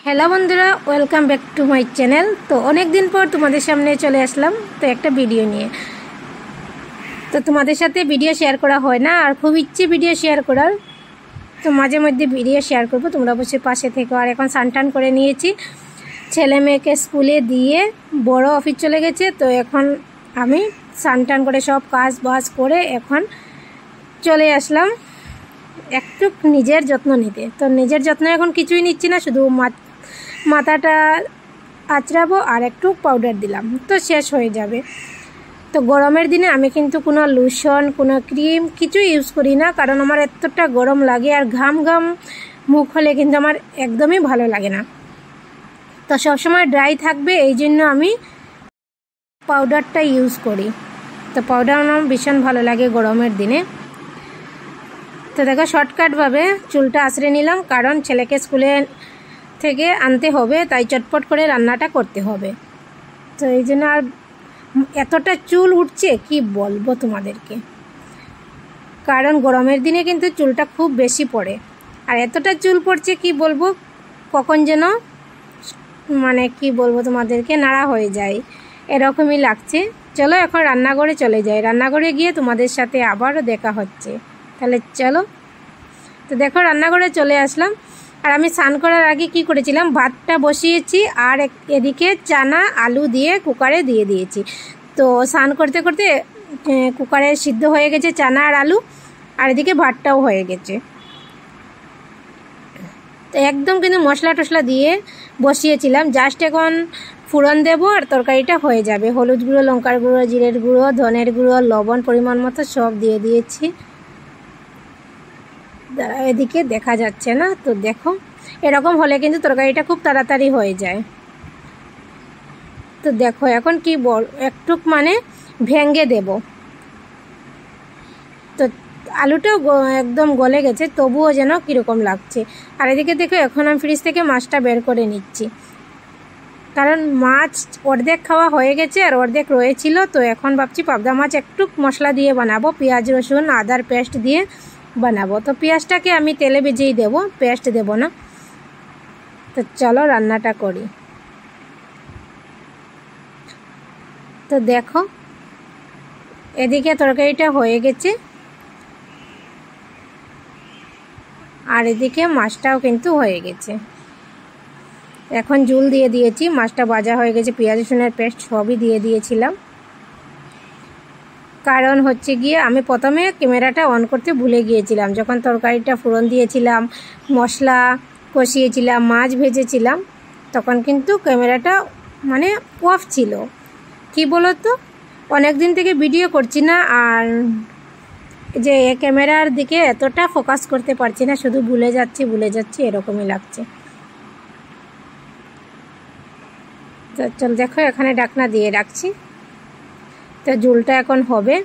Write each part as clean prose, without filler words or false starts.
Hello বন্ধুরা, welcome back to my channel. তো অনেক দিন পর তোমাদের সামনে চলে আসলাম তো একটা ভিডিও নিয়ে। তো তোমাদের সাথে ভিডিও শেয়ার করা হয় না, আর খুব ইচ্ছে ভিডিও শেয়ার করার, তো মাঝে মধ্যে ভিডিও শেয়ার করবো, তোমরা অবশ্যই পাশে থেকো। আর এখন স্নান করে নিয়েছি, ছেলে মেয়েকে স্কুলে দিয়ে বড় অফিস চলে গেছে। তো এখন আমি স্নান করে সব কাজ বাজ করে এখন চলে আসলাম একটু নিজের যত্ন নিতে। তো নিজের যত্ন এখন কিছুই নিচ্ছি না, শুধু মাথাটা আঁচড়াবো আর একটু পাউডার দিলাম, তো শেষ হয়ে যাবে। তো গরমের দিনে আমি কিন্তু কোনো লোশন কোনো ক্রিম কিছু ইউজ করি না, কারণ আমার এতটা গরম লাগে আর ঘাম ঘাম মুখ হলে কিন্তু আমার একদমই ভালো লাগে না। তো সবসময় ড্রাই থাকবে, এই জন্য আমি পাউডারটা ইউজ করি। তো পাউডার আমার ভীষণ ভালো লাগে গরমের দিনে। তো দেখো শর্টকাটভাবে চুলটা আঁচড়ে নিলাম, কারণ ছেলেকে স্কুলে থেকে আনতে হবে, তাই চটপট করে রান্নাটা করতে হবে। তো এই জন্য আর এতটা চুল উঠছে কি বলবো তোমাদেরকে, কারণ গরমের দিনে কিন্তু চুলটা খুব বেশি পড়ে। আর এতটা চুল পড়ছে কি বলবো, কখন যেন মানে কি বলবো তোমাদেরকে, নাড়া হয়ে যায়, এরকমই লাগছে। চলো এখন রান্নাঘরে চলে যাই, রান্নাঘরে গিয়ে তোমাদের সাথে আবারও দেখা হচ্ছে। তাহলে চলো। তো দেখো রান্নাঘরে চলে আসলাম, আর আমি স্নান করার আগে কি করেছিলাম, ভাতটা বসিয়েছি আর এদিকে চানা আলু দিয়ে কুকারে দিয়ে দিয়েছি। তো স্নান করতে করতে কুকারে সিদ্ধ হয়ে গেছে চানা আর আলু, আর এদিকে ভাতটাও হয়ে গেছে। তো একদম কিন্তু মশলা টশলা দিয়ে বসিয়েছিলাম, জাস্ট এখন ফোড়ন দেবো আর তরকারিটা হয়ে যাবে। হলুদ গুঁড়ো, লঙ্কার গুঁড়ো, জিরের গুঁড়ো, ধনের গুঁড়ো, লবণ পরিমাণ মতো সব দিয়ে দিয়েছি। এদিকে দেখা যাচ্ছে না, তো দেখো এরকম হলে কিন্তু তরকারিটা খুব তাড়াতাড়ি হয়ে যায়। তো দেখো এখন কি একটু মানে ভেঙে দেব। তো আলুটাও একদম গলে গেছে, তবুও যেন কীরকম লাগছে। আর এদিকে দেখো এখন আমি ফ্রিজ থেকে মাছটা বের করে নিচ্ছি, কারণ মাছ অর্ধেক খাওয়া হয়ে গেছে আর অর্ধেক রয়েছিল। তো এখন ভাবছি পাবদা মাছ একটু মশলা দিয়ে বানাবো, পেঁয়াজ রসুন আদার পেস্ট দিয়ে বানাবো। তো পেঁয়াজটাকে আমি তেলে ভেজেই দেবো, পেস্ট দেব না। তো চলো রান্নাটা করি। তো দেখো এদিকে তরকারিটা হয়ে গেছে, আর এদিকে মাছটাও কিন্তু হয়ে গেছে। এখন ঝোল দিয়ে দিয়েছি, মাছটা ভাজা হয়ে গেছে, পেঁয়াজ রসুনের পেস্ট সবই দিয়ে দিয়েছিলাম। কারণ হচ্ছে গিয়ে আমি প্রথমে ক্যামেরাটা অন করতে ভুলে গিয়েছিলাম, যখন তরকারিটা ফোড়ন দিয়েছিলাম, মশলা কষিয়েছিলাম, মাছ ভেজেছিলাম, তখন কিন্তু ক্যামেরাটা মানে অফ ছিল। কি বলো তো, অনেক দিন থেকে ভিডিও করছি না, আর যে ক্যামেরার দিকে এতটা ফোকাস করতে পারছি না, শুধু ভুলে যাচ্ছি এরকমই লাগছে। তো চল দেখো এখানে ঢাকনা দিয়ে রাখছি। তো ঝোলটা এখন হবে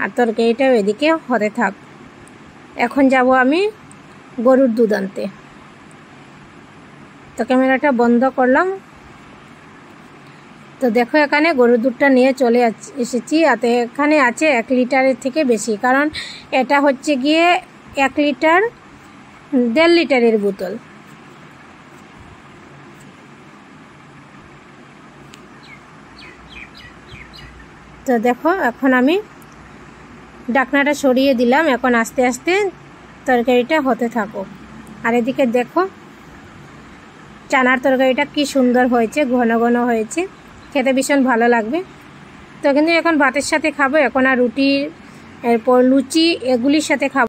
আর তরকারিটাও এদিকে হতে থাক। এখন যাব আমি গরুর দুধ আনতে। তো ক্যামেরাটা বন্ধ করলাম। তো দেখো এখানে গরুর দুধটা নিয়ে চলে এসেছি, আর এখানে আছে 1 লিটারের থেকে বেশি, কারণ এটা হচ্ছে গিয়ে 1 লিটার 1.5 লিটারের বোতল। তো দেখো এখন আমি ঢাকনাটা সরিয়ে দিলাম, এখন আস্তে আস্তে তরকারিটা হতে থাকো। আর এদিকে দেখো চানার তরকারিটা কি সুন্দর হয়েছে, ঘন ঘন হয়েছে, খেতে ভীষণ ভালো লাগবে। তো কিন্তু এখন ভাতের সাথে খাবো, এখন আর রুটি এরপর লুচি এগুলির সাথে খাবো।